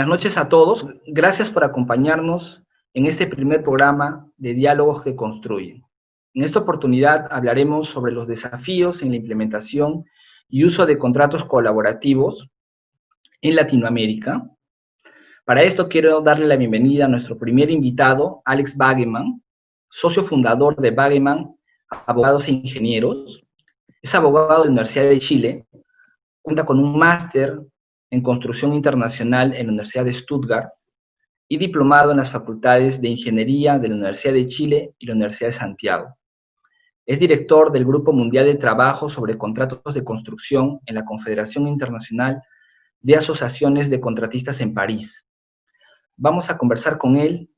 noches a todos. Gracias por acompañarnos en este primer programa de Diálogos que Construyen. En esta oportunidad hablaremos sobre los desafíos en la implementación y uso de contratos colaborativos en Latinoamérica. Para esto quiero darle la bienvenida a nuestro primer invitado, Alex Bageman, socio fundador de Bageman Abogados e Ingenieros. Es abogado de la Universidad de Chile, cuenta con un máster en Construcción Internacional en la Universidad de Stuttgart y diplomado en las facultades de Ingeniería de la Universidad de Chile y la Universidad de Santiago. Es director del Grupo Mundial de Trabajo sobre Contratos de Construcción en la Confederación Internacional de Asociaciones de Contratistas en París. Vamos a conversar con él.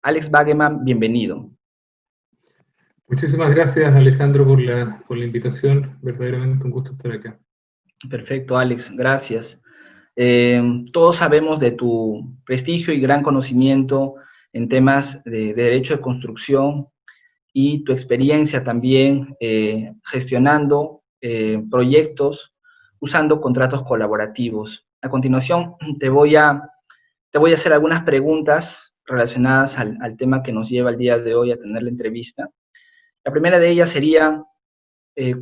Alex Bageman, bienvenido. Muchísimas gracias, Alejandro, por la invitación. Verdaderamente un gusto estar acá. Perfecto, Alex, gracias. Todos sabemos de tu prestigio y gran conocimiento en temas de derecho de construcción y tu experiencia también gestionando proyectos usando contratos colaborativos. A continuación, te voy a hacer algunas preguntas relacionadas al tema que nos lleva el día de hoy a tener la entrevista. La primera de ellas sería,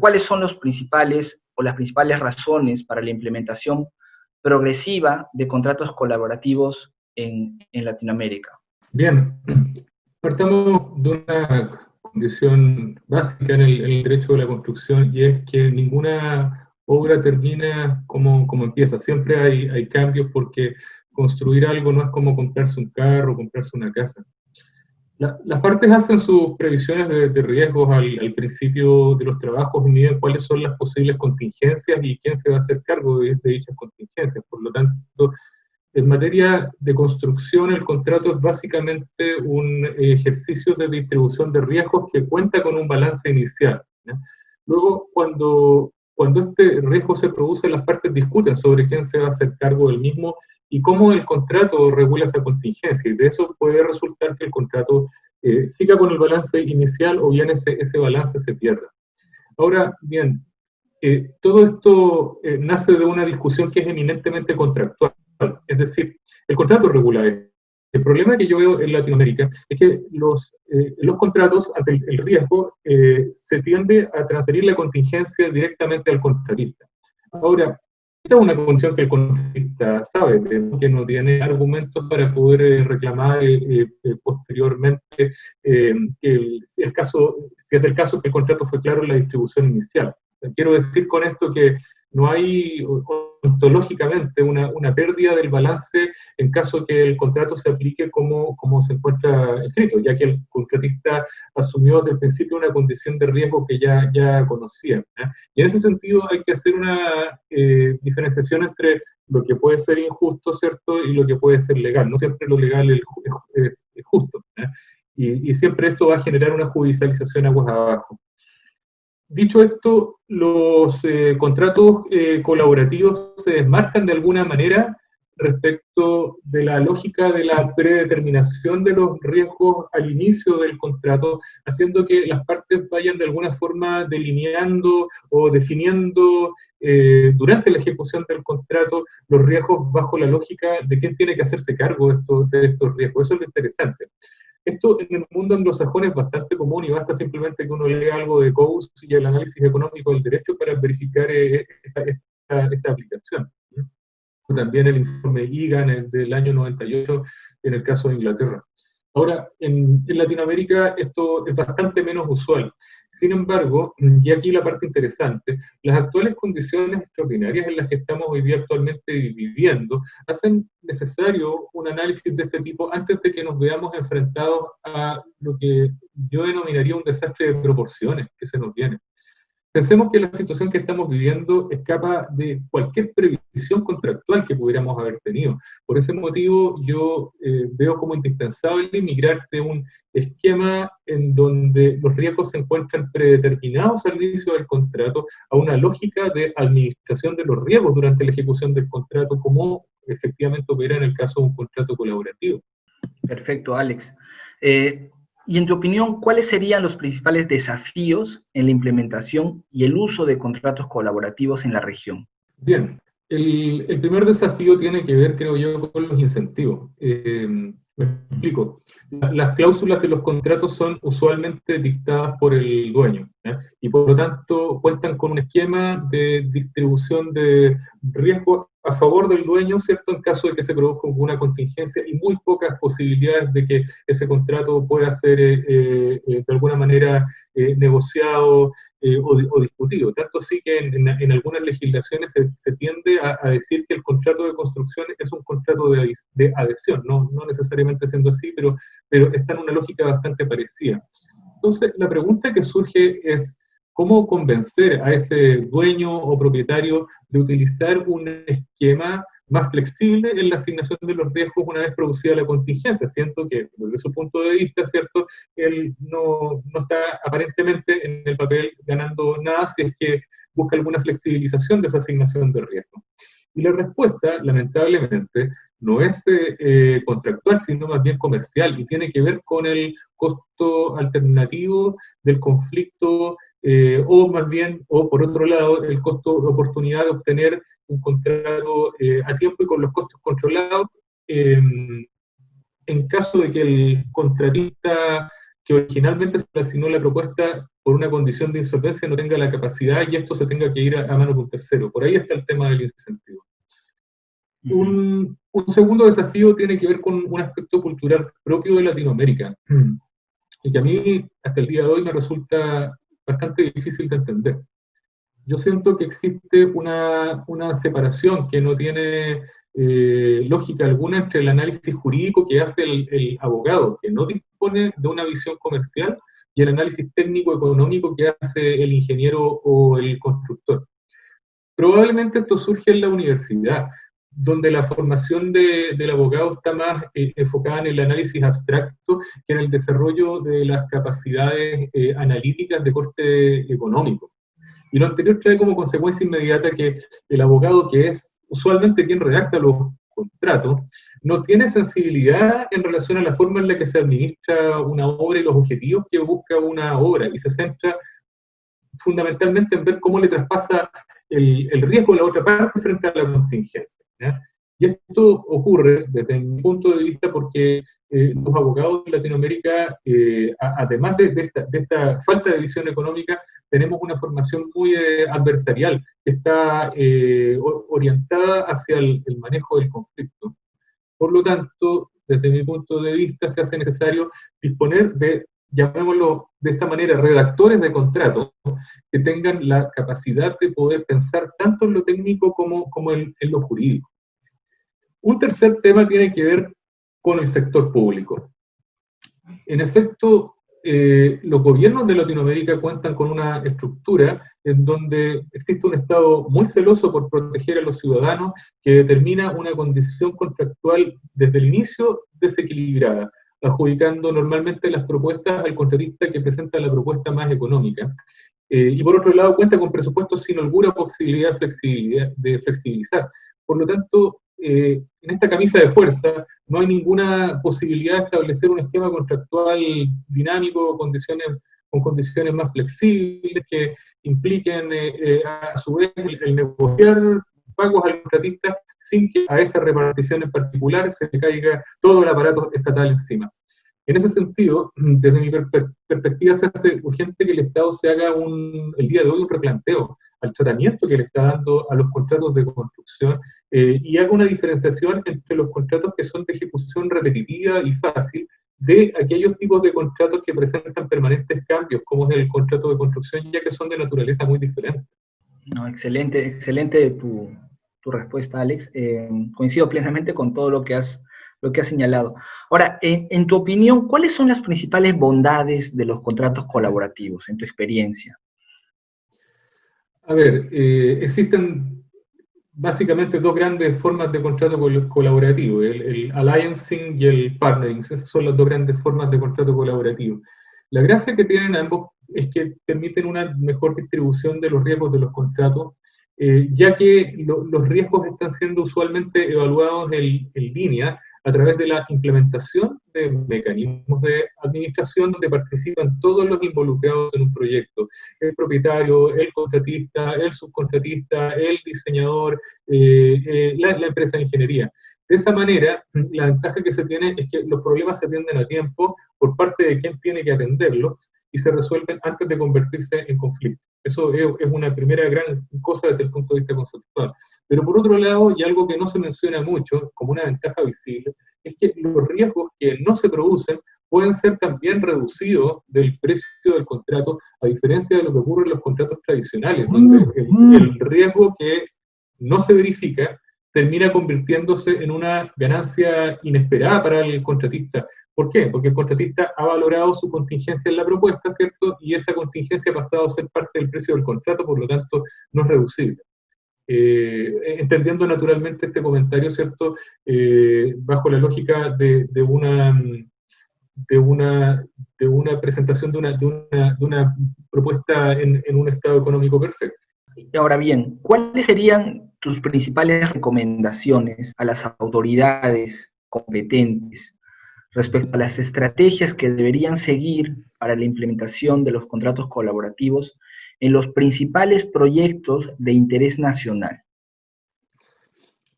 ¿cuáles son las principales razones para la implementación progresiva de contratos colaborativos en Latinoamérica? Bien, partamos de una condición básica en el derecho de la construcción, y es que ninguna obra termina como empieza. Siempre hay cambios, porque construir algo no es como comprarse un carro o comprarse una casa. Las partes hacen sus previsiones de riesgos al principio de los trabajos y miden cuáles son las posibles contingencias y quién se va a hacer cargo de dichas contingencias. Por lo tanto, en materia de construcción, el contrato es básicamente un ejercicio de distribución de riesgos que cuenta con un balance inicial, ¿ya? Luego, cuando este riesgo se produce, las partes discuten sobre quién se va a hacer cargo del mismo y cómo el contrato regula esa contingencia, y de eso puede resultar que el contrato siga con el balance inicial o bien ese balance se pierda. Ahora, bien, todo esto nace de una discusión que es eminentemente contractual, es decir, el contrato regula esto. El problema que yo veo en Latinoamérica es que los contratos, ante el riesgo, se tiende a transferir la contingencia directamente al contratista. Ahora, esta es una condición que el contratista sabe, que no tiene argumentos para poder reclamar posteriormente si es el caso que el contrato fue claro en la distribución inicial. Quiero decir con esto que no hay ontológicamente una pérdida del balance en caso que el contrato se aplique como se encuentra escrito, ya que el contratista asumió desde el principio una condición de riesgo que ya conocía, ¿eh? Y en ese sentido hay que hacer una diferenciación entre lo que puede ser injusto, ¿cierto?, y lo que puede ser legal. No siempre lo legal es justo, ¿eh? Y siempre esto va a generar una judicialización aguas abajo. Dicho esto, los contratos colaborativos se desmarcan de alguna manera respecto de la lógica de la predeterminación de los riesgos al inicio del contrato, haciendo que las partes vayan de alguna forma delineando o definiendo durante la ejecución del contrato los riesgos bajo la lógica de quién tiene que hacerse cargo de estos riesgos. Eso es lo interesante. Esto en el mundo anglosajón es bastante común, y basta simplemente que uno lea algo de Coase y el análisis económico del derecho para verificar esta aplicación. También el informe Egan del año 98 en el caso de Inglaterra. Ahora, en Latinoamérica esto es bastante menos usual. Sin embargo, y aquí la parte interesante, las actuales condiciones extraordinarias en las que estamos hoy día actualmente viviendo hacen necesario un análisis de este tipo antes de que nos veamos enfrentados a lo que yo denominaría un desastre de proporciones que se nos viene. Pensemos que la situación que estamos viviendo escapa de cualquier previsión contractual que pudiéramos haber tenido. Por ese motivo, yo veo como indispensable migrar de un esquema en donde los riesgos se encuentran predeterminados al inicio del contrato a una lógica de administración de los riesgos durante la ejecución del contrato, como efectivamente opera en el caso de un contrato colaborativo. Perfecto, Alex. Y en tu opinión, ¿cuáles serían los principales desafíos en la implementación y el uso de contratos colaborativos en la región? Bien, El primer desafío tiene que ver, creo yo, con los incentivos. Me explico. Las cláusulas de los contratos son usualmente dictadas por el dueño, ¿ya? Y por lo tanto cuentan con un esquema de distribución de riesgo a favor del dueño, ¿cierto? En caso de que se produzca una contingencia y muy pocas posibilidades de que ese contrato pueda ser de alguna manera negociado o discutido. Tanto sí que en algunas legislaciones se tiende a decir que el contrato de construcción es un contrato de adhesión, no necesariamente siendo así, pero está en una lógica bastante parecida. Entonces, la pregunta que surge es, ¿cómo convencer a ese dueño o propietario de utilizar un esquema más flexible en la asignación de los riesgos una vez producida la contingencia? Siento que, desde su punto de vista, ¿cierto?, él no está aparentemente en el papel ganando nada si es que busca alguna flexibilización de esa asignación de riesgo. Y la respuesta, lamentablemente, no es contractual, sino más bien comercial, y tiene que ver con el costo alternativo del conflicto, o más bien, o por otro lado, el costo de oportunidad de obtener un contrato a tiempo y con los costos controlados, en caso de que el contratista que originalmente se le asignó la propuesta por una condición de insolvencia no tenga la capacidad y esto se tenga que ir a manos de un tercero. Por ahí está el tema del incentivo. Un segundo desafío tiene que ver con un aspecto cultural propio de Latinoamérica, y que a mí hasta el día de hoy me resulta bastante difícil de entender. Yo siento que existe una separación que no tiene lógica alguna entre el análisis jurídico que hace el abogado, que no dispone de una visión comercial, y el análisis técnico-económico que hace el ingeniero o el constructor. Probablemente esto surge en la universidad, donde la formación del abogado está más enfocada en el análisis abstracto que en el desarrollo de las capacidades analíticas de corte económico. Y lo anterior trae como consecuencia inmediata que el abogado, que es usualmente quien redacta los contratos, no tiene sensibilidad en relación a la forma en la que se administra una obra y los objetivos que busca una obra, y se centra fundamentalmente en ver cómo le traspasa el riesgo a la otra parte frente a la contingencia, ¿ya? Y esto ocurre, desde mi punto de vista, porque los abogados de Latinoamérica, además de esta falta de visión económica, tenemos una formación muy adversarial, que está orientada hacia el manejo del conflicto. Por lo tanto, desde mi punto de vista, se hace necesario disponer de, llamémoslo de esta manera, redactores de contratos que tengan la capacidad de poder pensar tanto en lo técnico como en lo jurídico. Un tercer tema tiene que ver con el sector público. En efecto, los gobiernos de Latinoamérica cuentan con una estructura en donde existe un Estado muy celoso por proteger a los ciudadanos, que determina una condición contractual desde el inicio desequilibrada, adjudicando normalmente las propuestas al contratista que presenta la propuesta más económica. Y por otro lado, cuenta con presupuestos sin alguna posibilidad de flexibilizar. Por lo tanto, en esta camisa de fuerza no hay ninguna posibilidad de establecer un esquema contractual dinámico con condiciones más flexibles que impliquen a su vez el negociar pagos al contratista sin que a esa repartición en particular se le caiga todo el aparato estatal encima. En ese sentido, desde mi perspectiva, se hace urgente que el Estado se haga el día de hoy un replanteo al tratamiento que le está dando a los contratos de construcción, y haga una diferenciación entre los contratos que son de ejecución repetitiva y fácil de aquellos tipos de contratos que presentan permanentes cambios, como es el contrato de construcción, ya que son de naturaleza muy diferente. No, excelente tu respuesta, Alex. Coincido plenamente con todo lo que has señalado. Ahora, en tu opinión, ¿cuáles son las principales bondades de los contratos colaborativos, en tu experiencia? A ver, existen básicamente dos grandes formas de contrato colaborativo, el alliancing y el partnering. Esas son las dos grandes formas de contrato colaborativo. La gracia que tienen ambos es que permiten una mejor distribución de los riesgos de los contratos, ya que los riesgos están siendo usualmente evaluados en línea a través de la implementación de mecanismos de administración donde participan todos los involucrados en un proyecto: el propietario, el contratista, el subcontratista, el diseñador, la empresa de ingeniería. De esa manera, la ventaja que se tiene es que los problemas se atienden a tiempo por parte de quien tiene que atenderlos y se resuelven antes de convertirse en conflicto. Eso es una primera gran cosa desde el punto de vista conceptual. Pero por otro lado, y algo que no se menciona mucho como una ventaja visible, es que los riesgos que no se producen pueden ser también reducidos del precio del contrato, a diferencia de lo que ocurre en los contratos tradicionales, donde el riesgo que no se verifica termina convirtiéndose en una ganancia inesperada para el contratista. ¿Por qué? Porque el contratista ha valorado su contingencia en la propuesta, ¿cierto? Y esa contingencia ha pasado a ser parte del precio del contrato, por lo tanto, no es reducible. Entendiendo naturalmente este comentario, ¿cierto? Bajo la lógica de una presentación de una propuesta en un estado económico perfecto. Ahora bien, ¿cuáles serían tus principales recomendaciones a las autoridades competentes respecto a las estrategias que deberían seguir para la implementación de los contratos colaborativos en los principales proyectos de interés nacional?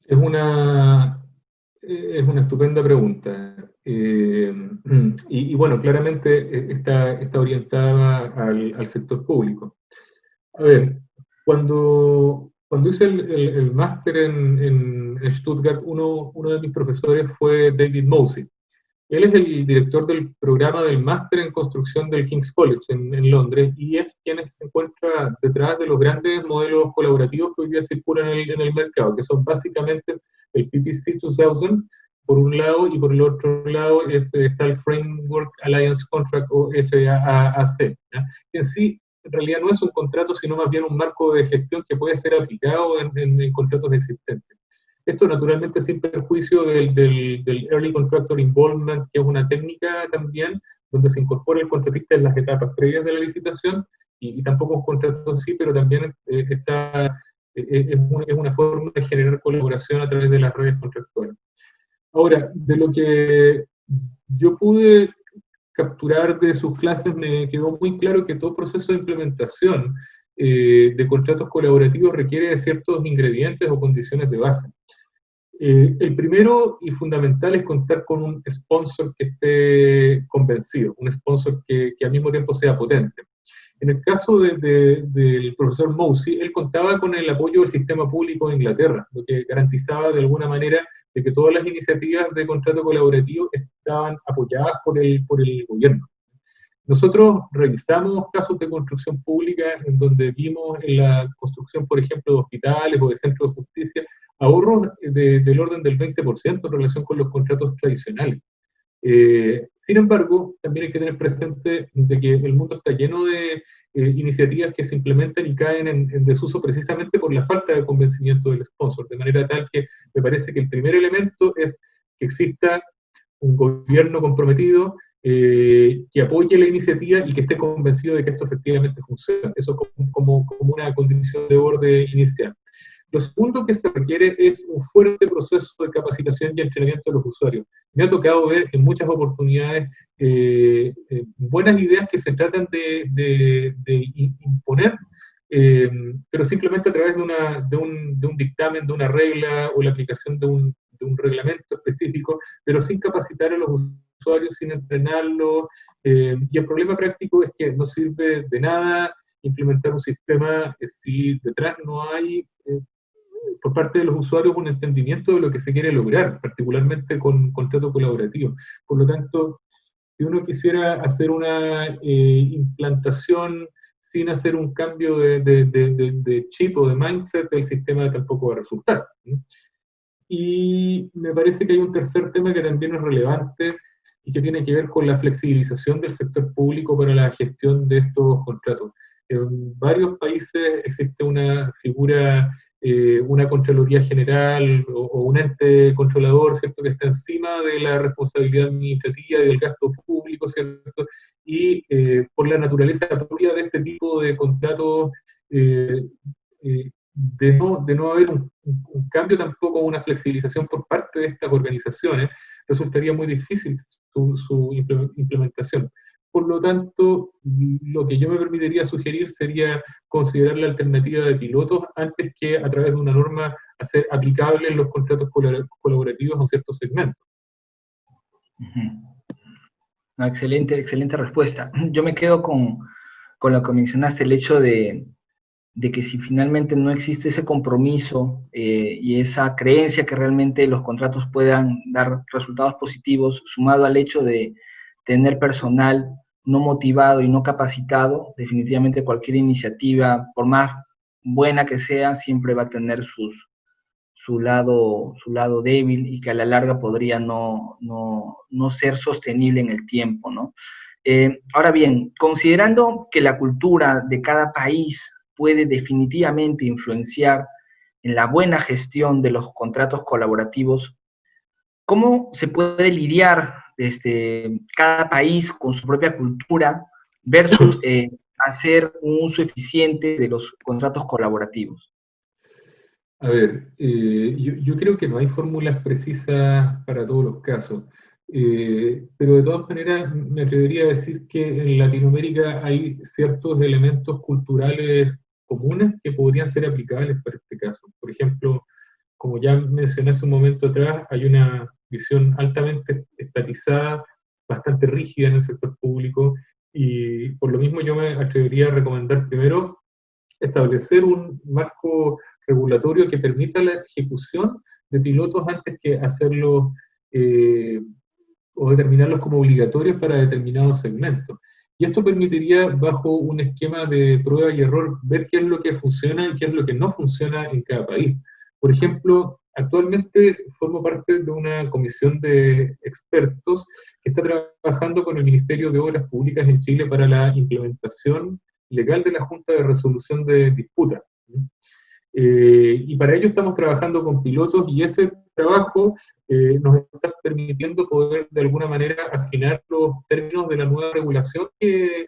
Es una estupenda pregunta. Y bueno, claramente está orientada al sector público. A ver, cuando hice el máster en Stuttgart, uno de mis profesores fue David Mosey. Él es el director del programa del máster en construcción del King's College en Londres, y es quien se encuentra detrás de los grandes modelos colaborativos que hoy día circulan en el mercado, que son básicamente el PTC 2000 por un lado, y por el otro lado está el Framework Alliance Contract, o FAAC, ¿ya? En sí, en realidad no es un contrato, sino más bien un marco de gestión que puede ser aplicado en contratos existentes. Esto naturalmente sin perjuicio del Early Contractor Involvement, que es una técnica también donde se incorpora el contratista en las etapas previas de la licitación, y tampoco un contrato así, pero también es una forma de generar colaboración a través de las redes contractuales. Ahora, de lo que yo pude capturar de sus clases, me quedó muy claro que todo proceso de implementación de contratos colaborativos requiere de ciertos ingredientes o condiciones de base. El primero y fundamental es contar con un sponsor que esté convencido, un sponsor que al mismo tiempo sea potente. En el caso del profesor Mosey, él contaba con el apoyo del sistema público de Inglaterra, lo que garantizaba de alguna manera de que todas las iniciativas de contrato colaborativo estaban apoyadas por el gobierno. Nosotros revisamos casos de construcción pública en donde vimos en la construcción, por ejemplo, de hospitales o de centros de justicia, ahorros del orden del 20% en relación con los contratos tradicionales. Sin embargo, también hay que tener presente de que el mundo está lleno de iniciativas que se implementan y caen en desuso precisamente por la falta de convencimiento del sponsor, de manera tal que me parece que el primer elemento es que exista un gobierno comprometido que apoye la iniciativa y que esté convencido de que esto efectivamente funciona. Eso como una condición de orden inicial. Lo segundo que se requiere es un fuerte proceso de capacitación y entrenamiento de los usuarios. Me ha tocado ver en muchas oportunidades buenas ideas que se tratan de imponer, pero simplemente a través de un dictamen, de una regla o la aplicación de un reglamento específico, pero sin capacitar a los usuarios, sin entrenarlos. Y el problema práctico es que no sirve de nada implementar un sistema si detrás no hay por parte de los usuarios un entendimiento de lo que se quiere lograr, particularmente con contrato colaborativo. Por lo tanto, si uno quisiera hacer una implantación sin hacer un cambio de chip o de mindset, el sistema tampoco va a resultar. Y me parece que hay un tercer tema que también es relevante y que tiene que ver con la flexibilización del sector público para la gestión de estos contratos. En varios países existe una figura, una Contraloría General o un ente controlador, ¿cierto?, que está encima de la responsabilidad administrativa y del gasto público, ¿cierto? Y por la naturaleza propia de este tipo de contratos, de no haber un cambio tampoco, una flexibilización por parte de estas organizaciones, resultaría muy difícil su implementación. Por lo tanto, lo que yo me permitiría sugerir sería considerar la alternativa de pilotos antes que a través de una norma hacer aplicables los contratos colaborativos a un cierto segmento. No, excelente, excelente respuesta. Yo me quedo con lo que mencionaste, el hecho de que si finalmente no existe ese compromiso y esa creencia que realmente los contratos puedan dar resultados positivos, sumado al hecho de tener personal no motivado y no capacitado, definitivamente cualquier iniciativa, por más buena que sea, siempre va a tener su lado débil y que a la larga podría no ser sostenible en el tiempo, ¿no? Ahora bien, considerando que la cultura de cada país puede definitivamente influenciar en la buena gestión de los contratos colaborativos, ¿cómo se puede lidiar cada país con su propia cultura versus hacer un uso eficiente de los contratos colaborativos? A ver, yo creo que no hay fórmulas precisas para todos los casos, pero de todas maneras me atrevería a decir que en Latinoamérica hay ciertos elementos culturales comunes que podrían ser aplicables para este caso. Por ejemplo, como ya mencioné hace un momento atrás, hay una visión altamente estatizada, bastante rígida en el sector público, y por lo mismo yo me atrevería a recomendar primero establecer un marco regulatorio que permita la ejecución de pilotos antes que hacerlos o determinarlos como obligatorios para determinados segmentos. Y esto permitiría, bajo un esquema de prueba y error, ver qué es lo que funciona y qué es lo que no funciona en cada país. Por ejemplo, actualmente formo parte de una comisión de expertos que está trabajando con el Ministerio de Obras Públicas en Chile para la implementación legal de la Junta de Resolución de Disputas. Y para ello estamos trabajando con pilotos y ese trabajo nos está permitiendo poder de alguna manera afinar los términos de la nueva regulación que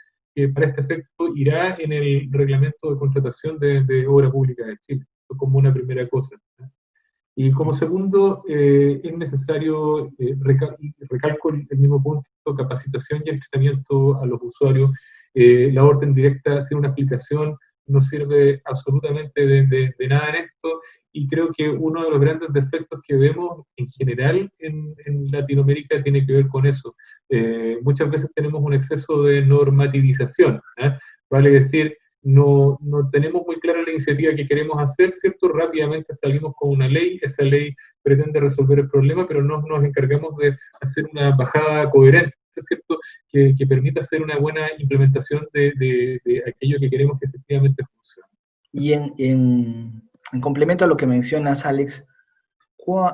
para este efecto irá en el reglamento de contratación de obra pública de Chile, como una primera cosa. Y como segundo, es necesario, recalco el mismo punto, capacitación y entrenamiento a los usuarios. La orden directa sin una explicación no sirve absolutamente de nada en esto, y creo que uno de los grandes defectos que vemos en general en Latinoamérica tiene que ver con eso. Muchas veces tenemos un exceso de normativización, vale decir, no tenemos muy clara la iniciativa que queremos hacer, ¿cierto? Rápidamente salimos con una ley, esa ley pretende resolver el problema, pero no nos encargamos de hacer una bajada coherente, ¿cierto? Que permita hacer una buena implementación de aquello que queremos que efectivamente funcione. Y en complemento a lo que mencionas, Alex,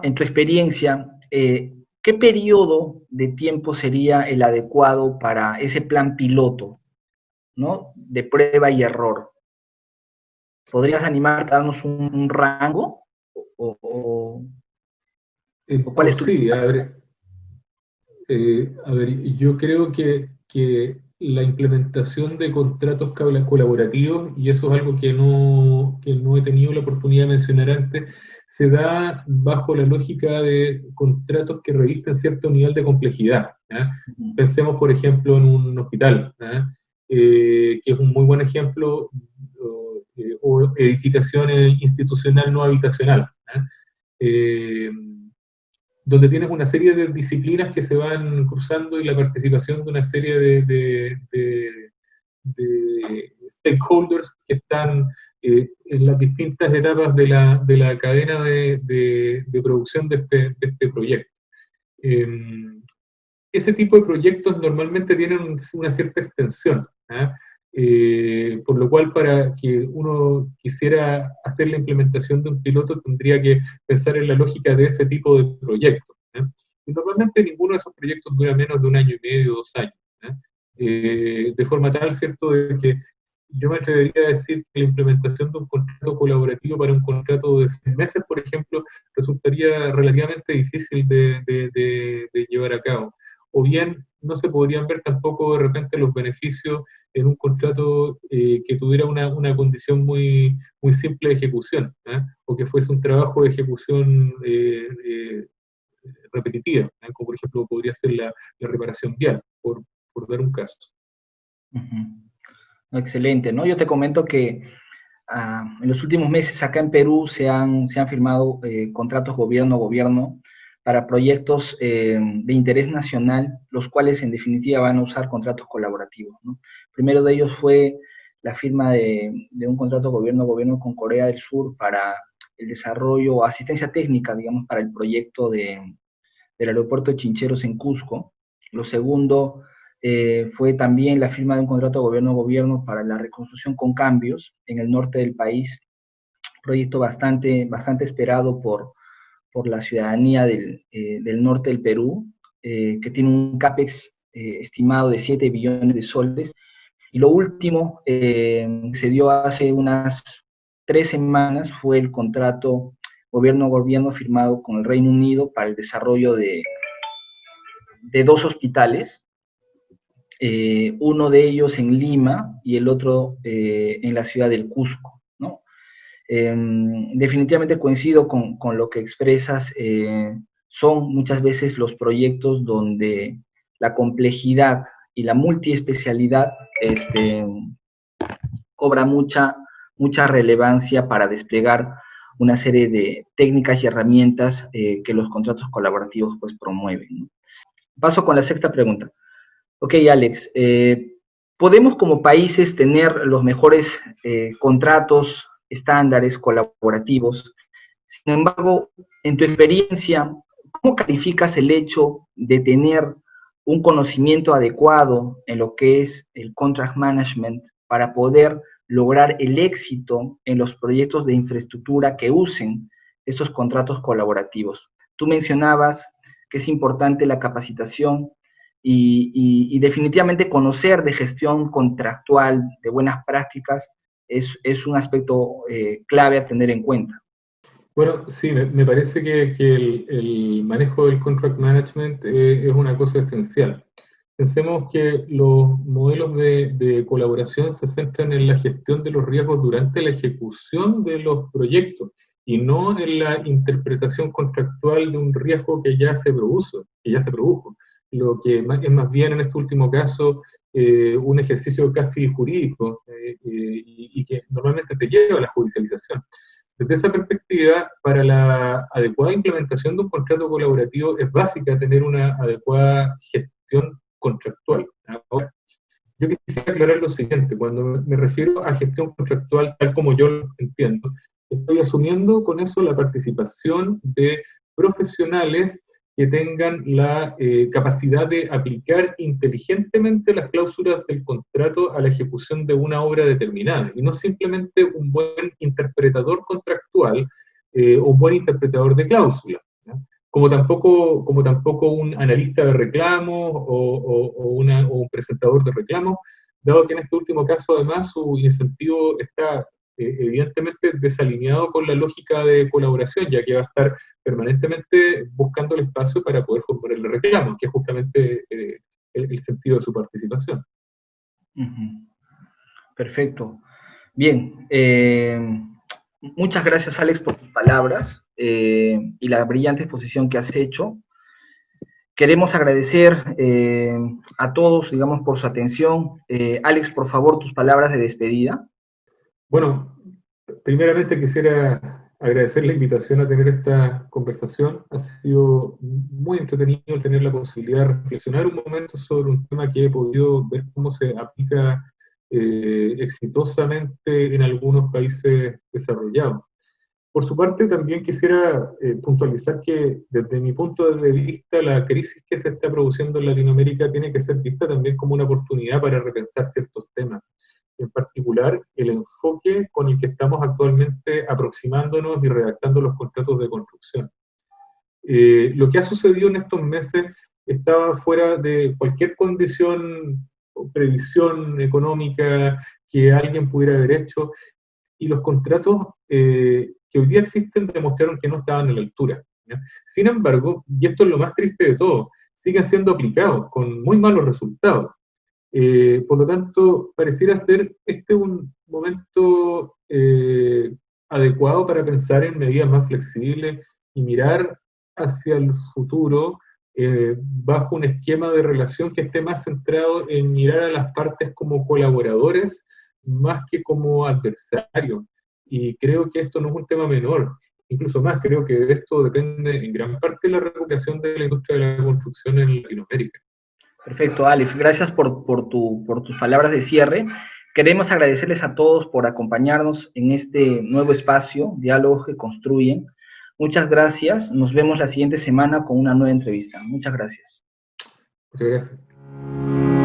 en tu experiencia, ¿qué periodo de tiempo sería el adecuado para ese plan piloto, ¿no? De prueba y error? ¿Podrías animarte a darnos un rango? ¿O cuál es tu...? Sí, a ver, yo creo que la implementación de contratos colaborativos, y eso es algo que no he tenido la oportunidad de mencionar antes, se da bajo la lógica de contratos que revisten cierto nivel de complejidad. Pensemos, por ejemplo, en un hospital, que es un muy buen ejemplo, o edificación institucional no habitacional, donde tienes una serie de disciplinas que se van cruzando y la participación de una serie de stakeholders que están en las distintas etapas de la cadena de producción de este proyecto. Ese tipo de proyectos normalmente tienen una cierta extensión, por lo cual para que uno quisiera hacer la implementación de un piloto tendría que pensar en la lógica de ese tipo de proyectos. Y normalmente ninguno de esos proyectos dura menos de 1 año y medio, 2 años. De forma tal, ¿cierto?, de que yo me atrevería a decir que la implementación de un contrato colaborativo para un contrato de 6 meses, por ejemplo, resultaría relativamente difícil de llevar a cabo. O bien no se podrían ver tampoco de repente los beneficios en un contrato que tuviera una condición muy, muy simple de ejecución, o que fuese un trabajo de ejecución repetitivas, ¿no? Como por ejemplo podría ser la reparación vial, por dar un caso. Excelente, ¿no? Yo te comento que en los últimos meses acá en Perú se han firmado contratos gobierno-gobierno para proyectos de interés nacional, los cuales en definitiva van a usar contratos colaborativos, ¿no? Primero de ellos fue la firma de un contrato gobierno-gobierno con Corea del Sur para el desarrollo, asistencia técnica, digamos, para el proyecto del aeropuerto de Chincheros en Cusco. Lo segundo fue también la firma de un contrato gobierno-gobierno para la reconstrucción con cambios en el norte del país, proyecto bastante esperado por la ciudadanía del norte del Perú, que tiene un CAPEX estimado de 7 billones de soles. Y lo último se dio hace unas 3 semanas, fue el contrato gobierno-gobierno firmado con el Reino Unido para el desarrollo de 2 hospitales, uno de ellos en Lima y el otro en la ciudad del Cusco, ¿no? Definitivamente coincido con lo que expresas, son muchas veces los proyectos donde la complejidad y la multiespecialidad cobra mucha relevancia para desplegar una serie de técnicas y herramientas que los contratos colaborativos pues promueven, ¿no? Paso con la sexta pregunta. Ok, Alex, ¿podemos como países tener los mejores contratos, estándares colaborativos? Sin embargo, en tu experiencia, ¿cómo calificas el hecho de tener un conocimiento adecuado en lo que es el contract management para poder lograr el éxito en los proyectos de infraestructura que usen estos contratos colaborativos? Tú mencionabas que es importante la capacitación y definitivamente conocer de gestión contractual, de buenas prácticas, es un aspecto clave a tener en cuenta. Bueno, sí, me parece que el manejo del contract management es una cosa esencial. Pensemos que los modelos de colaboración se centran en la gestión de los riesgos durante la ejecución de los proyectos y no en la interpretación contractual de un riesgo que ya se produjo. Lo que es más bien en este último caso un ejercicio casi jurídico y que normalmente te lleva a la judicialización. Desde esa perspectiva, para la adecuada implementación de un contrato colaborativo es básica tener una adecuada gestión contractual. Ahora, yo quisiera aclarar lo siguiente, cuando me refiero a gestión contractual tal como yo lo entiendo, estoy asumiendo con eso la participación de profesionales que tengan la capacidad de aplicar inteligentemente las cláusulas del contrato a la ejecución de una obra determinada, y no simplemente un buen interpretador contractual o un buen interpretador de cláusulas, ¿no? Como tampoco un analista de reclamos o un presentador de reclamos, dado que en este último caso además su incentivo está evidentemente desalineado con la lógica de colaboración, ya que va a estar permanentemente buscando el espacio para poder formular el reclamo, que es justamente el sentido de su participación. Perfecto. Bien, muchas gracias, Alex, por tus palabras y la brillante exposición que has hecho. Queremos agradecer a todos, digamos, por su atención. Alex, por favor, tus palabras de despedida. Bueno, primeramente quisiera agradecer la invitación a tener esta conversación. Ha sido muy entretenido tener la posibilidad de reflexionar un momento sobre un tema que he podido ver cómo se aplica exitosamente en algunos países desarrollados. Por su parte, también quisiera puntualizar que desde mi punto de vista la crisis que se está produciendo en Latinoamérica tiene que ser vista también como una oportunidad para repensar ciertos temas. En particular, el enfoque con el que estamos actualmente aproximándonos y redactando los contratos de construcción. Lo que ha sucedido en estos meses estaba fuera de cualquier condición o previsión económica que alguien pudiera haber hecho, y los contratos que hoy día existen demostraron que no estaban a la altura, ¿ya? Sin embargo, y esto es lo más triste de todo, siguen siendo aplicados con muy malos resultados. Por lo tanto, pareciera ser un momento adecuado para pensar en medidas más flexibles y mirar hacia el futuro bajo un esquema de relación que esté más centrado en mirar a las partes como colaboradores más que como adversarios. Y creo que esto no es un tema menor. Incluso más, creo que de esto depende en gran parte la recuperación de la industria de la construcción en Latinoamérica. Perfecto, Alex. Gracias por tus palabras de cierre. Queremos agradecerles a todos por acompañarnos en este nuevo espacio, Diálogos que Construyen. Muchas gracias. Nos vemos la siguiente semana con una nueva entrevista. Muchas gracias. Muchas gracias.